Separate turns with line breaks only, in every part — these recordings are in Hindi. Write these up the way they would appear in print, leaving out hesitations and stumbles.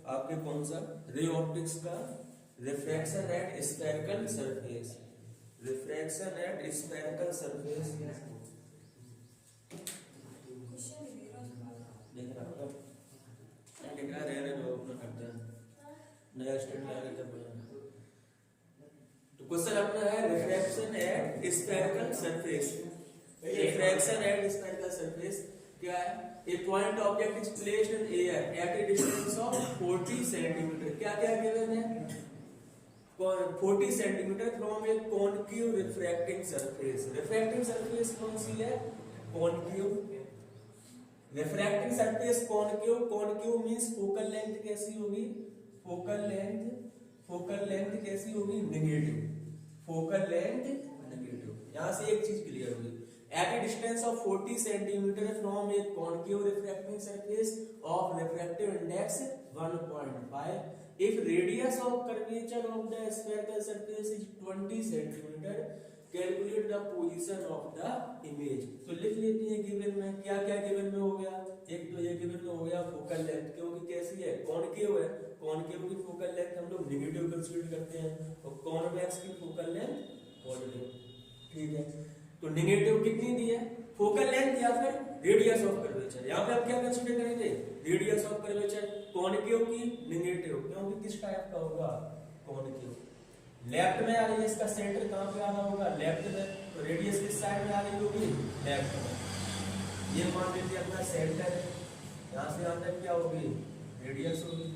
आपके कौन सा रे ऑप्टिक्स का refraction at spherical surface, refraction at spherical surface देख रहा हूँ क्या रहने दो अपना करते हैं नया स्टूडेंट आगे जब तो क्वेश्चन अपना है refraction at spherical surface, refraction at spherical surface क्या है, a point object is placed in air at a distance of 40 centimetre, क्या क्या गिवन है 40 centimetre from a concave refracting surface, refracting surface कौन सी है concave, refracting surface concave, concave means focal length कैसी होगी, फोकल लेंथ कैसी होगी नेगेटिव, फोकल लेंथ नेगेटिव, यहां से एक चीज क्लियर होगी at a distance of 40 centimetre from a concave refracting surface of refractive index 1.5 if radius of curvature of the spherical surface is 20 centimeter calculate the position of the image। तो लिख लेते हैं गिवन में क्या क्या गिवन में हो गया, एक तो ये गिवन में हो गया फोकल लेंथ क्योंकि कैसी है कॉनकेव है, कॉनकेव की फोकल लेंथ हम लोग नेगेटिव कंसीडर करते हैं और कॉन्वेक्स की फोकल लेंथ पॉजिटिव, ठीक है तो नेगेटिव कितनी दी है फोकल लेंथ या फिर रेडियस ऑफ कर्वेचर, यहाँ पे आप क्या कंसीडर करेंगे रेडियस ऑफ कर्वेचर, कॉनकेव की नेगेटिव क्योंकि किस टाइप का होगा कॉनकेव, लेफ्ट में आ रही है इसका सेंटर कहां पे आ रहा होगा लेफ्ट में, तो रेडियस किस साइड में आ रही होगी लेफ्ट में, ये मान लीजिए अपना सेंटर है, यहां से यहां तक क्या होगी रेडियस होगी,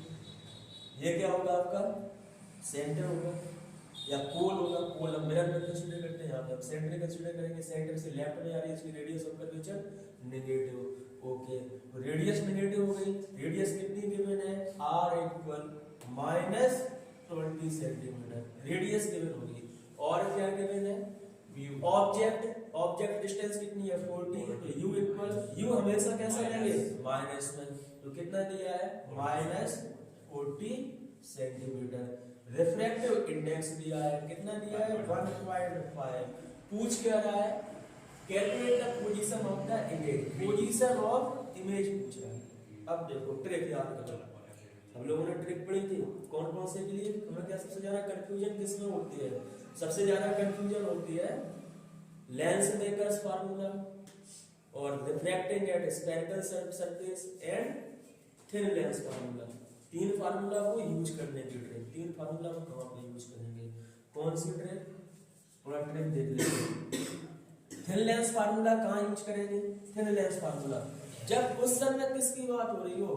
ये क्या होगा आपका सेंटर होगा या पोल होगा, पोल हम मिरर में कंसीडर करते हैं, यहाँ पे हम सेंटर कंसीडर करेंगे, सेंटर से लेफ्ट में आ रही है इसकी radius of curvature negative, okay तो रेडियस नेगेटिव हो गई, रेडियस कितनी गिवन है r equal -20 centimetre, radius given होगी और क्या गिवन है व्यू, ऑब्जेक्ट डिस्टेंस कितनी है 40, तो u इक्वल u हमेशा कैसा लेंगे माइनस में, तो कितना दिया है -40 सेंटीमीटर, रिफ्रैक्टिव इंडेक्स दिया है कितना दिया है 1.5, पूछ क्या रहा है calculate the position of the image, position of image पूछ रहा है। अब देखो ट्रिक याद करो, हम लोगों ने ट्रिक पढ़ी थी कौन कौन से के लिए, हमें क्या सबसे ज्यादा कंफ्यूजन किसमें होती है, सबसे ज्यादा कंफ्यूजन होती है लेंस मेकर्स फार्मूला और refracting at spherical surface and thin lens formula, तीन फार्मूला को यूज करने की ट्रिक, तीन फार्मूला को कहां पे यूज करेंगे, कौन सी ट्रिक, थोड़ा ट्रिक देख लेते हैं। थिन लेंस फार्मूला कहां यूज करेंगे, थिन लेंस फार्मूला जब क्वेश्चन में किसकी बात हो रही हो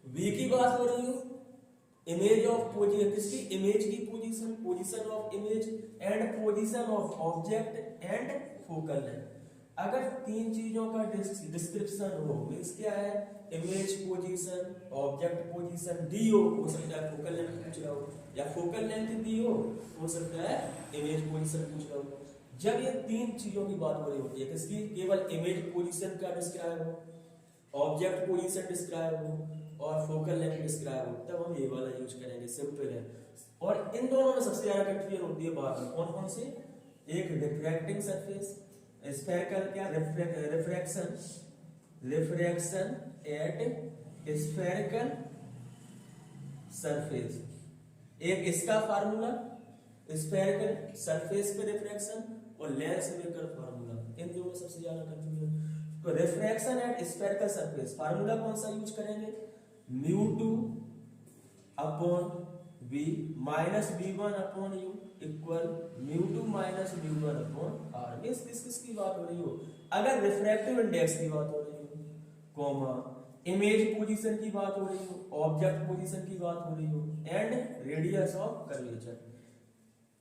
v की बात हो रही हो, इमेज ऑफ पोजीशन किसकी इमेज की position, position of image and position of object and focal length, अगर तीन चीजों का डिस्क्रिप्शन हो मींस क्या है इमेज पोजीशन ऑब्जेक्ट पोजीशन दी हो सकता है फोकल लेंथ पूछ रहा हो, या फोकल लेंथ दी हो सकता है इमेज पोजीशन पूछ रहा हो, जब ये तीन चीजों की बात हो रही होती है किसकी केवल इमेज पोजीशन का डिस्क्राइब हो, ऑब्जेक्ट पोजीशन डिस्क्राइब हो और फोकल लेंथ डिस्क्राइब हो, तब हम ये वाला यूज करेंगे, सिंपल है। और इन दोनों में सबसे ज्यादा कंफ्यूजन होती है बात में कौन कौन से, एक रिफ्रैक्टिंग सरफेस स्फेरिकल क्या रिफ्रैक्शन एट स्फेरिकल सरफेस, एक इसका फार्मूला स्फेरिकल सरफेस पे रिफ्रैक्शन और लेंस मेकर फार्मूला, इन दोनों में सबसे ज्यादा कंफ्यूजन, तो refraction at spherical surface formula कौन सा यूज करेंगे μ2 upon v minus v1 upon u equal μ2 minus v1 upon r, किसकी बात हो रही हो, अगर रिफ्रैक्टिव इंडेक्स की बात हो रही हो कॉमा इमेज पोजीशन की बात हो रही हो, ऑब्जेक्ट पोजीशन की बात हो रही हो एंड रेडियस ऑफ कर्वेचर,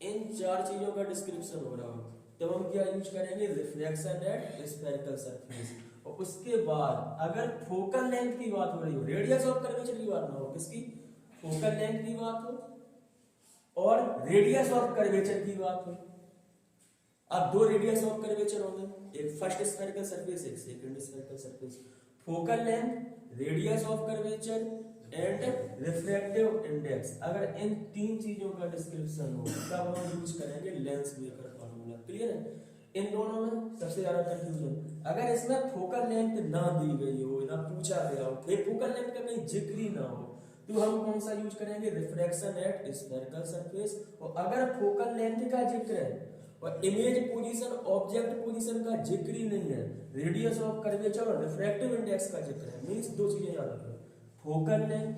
इन चार चीजों का डिस्क्रिप्शन हो रहा हो, तब हम क्या यूज करेंगे रिफ्रैक्शन एट स्फेरिकल सरफेस, और उसके बाद अगर फोकल लेंथ की बात हो रही हो, रेडियस ऑफ कर्वेचर की बात ना हो, किसकी फोकल लेंथ की बात हो और रेडियस ऑफ कर्वेचर की बात हो, अब दो रेडियस ऑफ कर्वेचर होंगे, एक फर्स्ट स्फेरिकल सरफेस एक second spherical surface, focal length radius of curvature and refractive index, अगर इन तीन चीजों का डिस्क्रिप्शन हो तब हम यूज करेंगे लेंस मेकर फार्मूला, क्लियर है। इन दोनों में सबसे ज्यादा कंफ्यूजन, अगर इसमें फोकल लेंथ ना दी गई हो, ना पूछा गया हो, ये फोकल लेंथ का कहीं जिक्र ही ना हो, तो हम कौन सा यूज करेंगे, रिफ्रैक्शन एट स्फेरिकल सरफेस। और अगर फोकल लेंथ का जिक्र है और इमेज पोजीशन ऑब्जेक्ट पोजीशन का जिक्र ही नहीं है, रेडियस ऑफ कर्वेचर और रिफ्रैक्टिव इंडेक्स का जिक्र है, मींस दो चीजें याद रखो, फोकल लेंथ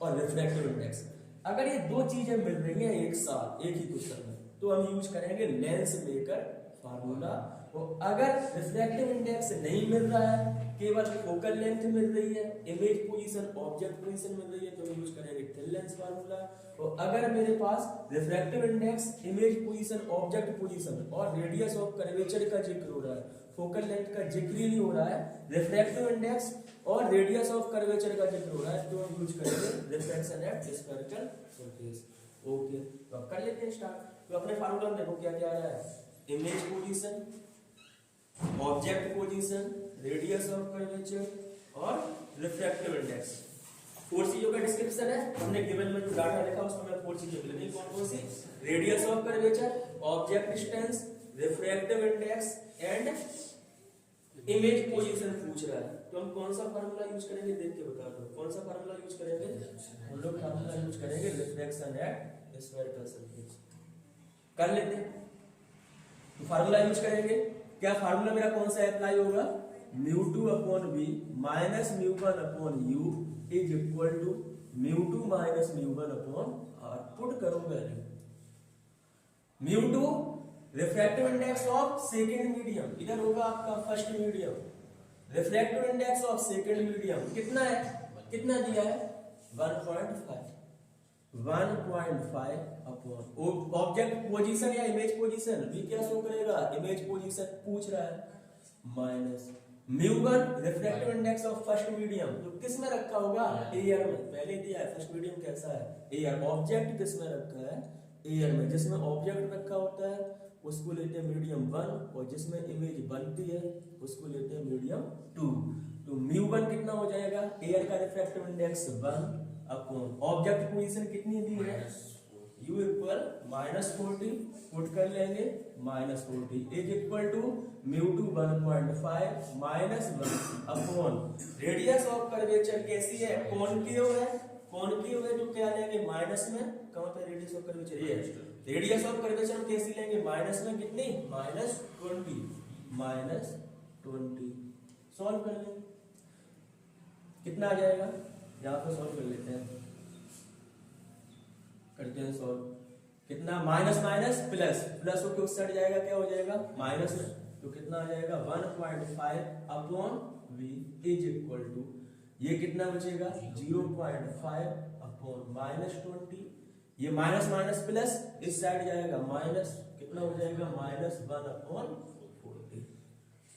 और रिफ्रैक्टिव इंडेक्स। अगर ये दो चीजें मिल रही हैं एक साथ एक ही क्वेश्चन में, तो हम यूज करेंगे लेंस मेकर फार्मूला। और अगर रिफ्रैक्टिव इंडेक्स नहीं मिल रहा है, केवल फोकल लेंथ मिल रही है, इमेज पोजीशन ऑब्जेक्ट पोजीशन मिल रही है, तो यूज करेंगे थिन लेंस फार्मूला। और अगर मेरे पास refractive index, image position, object position और रेडियस ऑफ कर्वेचर का जिक्र हो रहा है, फोकल लेंथ का जिक्र ही नहीं हो रहा है, रिफ्रैक्टिव इंडेक्स और रेडियस ऑफ कर्वेचर का जिक्र हो रहा है, तो हम यूज करेंगे reflection eight spherical surface. Okay, तो अब कर लेते हैं स्टार्ट। तो अपने फार्मूला में देखो क्या क्या आ रहा है, image position, object position, radius of curvature और रिफ्रैक्टिव इंडेक्स। 4 चीजों का डिस्क्रिप्शन है, हमने गिवन में जो डाटा लिखा उसमें 4 चीजें मिलेंगी। कौन कौन सी, radius of curvature, object distance, refractive index and image position पूछ रहा है। तो हम कौन सा फार्मूला यूज करेंगे देख के बता दो, कौन सा फार्मूला यूज करेंगे, हम लोग फार्मूला यूज करेंगे रिफ्लेक्शन एट स्फेरिकल सरफेस। कर लेते हैं, तो फार्मूला यूज करेंगे, क्या फार्मूला मेरा कौन सा अप्लाई होगा, μ2 upon v minus μ1 upon u is equal to μ2 minus μ1 upon r। Put करो value, μ2 refractive index of second medium, इधर होगा आपका first medium, refractive index of second medium कितना है, कितना दिया है 1.5 अपॉन ऑब्जेक्ट पोजीशन या इमेज पोजीशन, भी क्या शो करेगा, इमेज पोजीशन पूछ रहा है, minus μ1 refractive index of first medium, तो किस में रखा होगा, एयर में, पहले दिया है फर्स्ट मीडियम कैसा है, एयर। ऑब्जेक्ट किस में रखा है, एयर में। जिसमें ऑब्जेक्ट रखा होता है उसको लेते हैं मीडियम 1 और जिसमें इमेज बनती है उसको लेते हैं मीडियम 2। तो μ1 कितना हो जाएगा, एयर का refractive index 1 upon object position कितनी दी है, u इक्वल -40, पुट कर लेंगे -40 is equal to μ2 1.5 minus 1 upon radius of curvature कैसी है, कॉनकेव है, कॉनकेव है तो क्या लेंगे माइनस में, कहां पे रेडियस ऑफ कर्वेचर, ये रेडियस ऑफ कर्वेचर हम कैसी लेंगे माइनस में, कितनी -20 सॉल्व कर लेंगे, कितना आ जाएगा, यहां पे सॉल्व कर लेते हैं, करते हैं सॉल्व, कितना माइनस माइनस प्लस, प्लस होके उस साइड जाएगा क्या हो जाएगा माइनस में, तो कितना आ जाएगा 1.5 upon v is equal to, ये कितना बचेगा 0.5 अपॉन -20, ये माइनस माइनस प्लस इस साइड जाएगा माइनस, कितना हो जाएगा -1 अपॉन 40।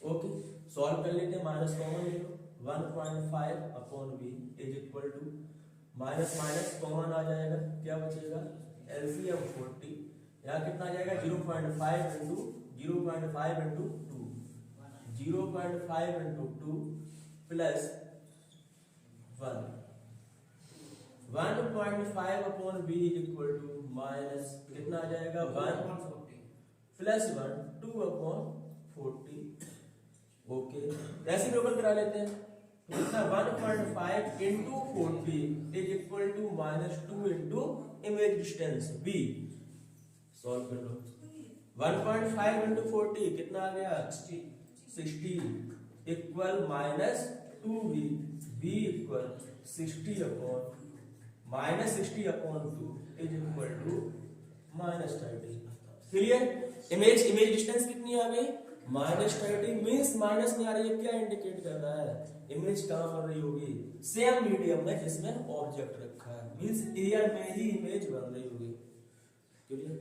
ओके, सॉल्व कर लेते हैं, माइनस कॉमन ले लो, 1.5 upon v is equal to minus minus common आ जाएगा, क्या बचेगा एलसीएम 40, यहाँ कितना आ जाएगा 0.5 into 0.5 into 2, 0.5 into 2 plus 1, 1.5 upon v is equal to minus कितना आ जाएगा 1 प्लस 1 2 अपॉन 40। ओके, ऐसे लोकल करा लेते हैं, तो कितना 1.5 into 40 is equal to -2 into image distance v, solve कर लो, 1.5 इंटू 40 कितना आ गया 60 equal -2v, v equal 60 upon -60 upon 2 is equal to -30। Clear, image distance कितनी आ गई -30, मींस माइनस में आ रही है, क्या इंडिकेट कर रहा है, इमेज कहां बन रही होगी, सेम मीडियम में जिसमें ऑब्जेक्ट रखा है, मींस एयर में ही इमेज बन रही होगी। क्लियर।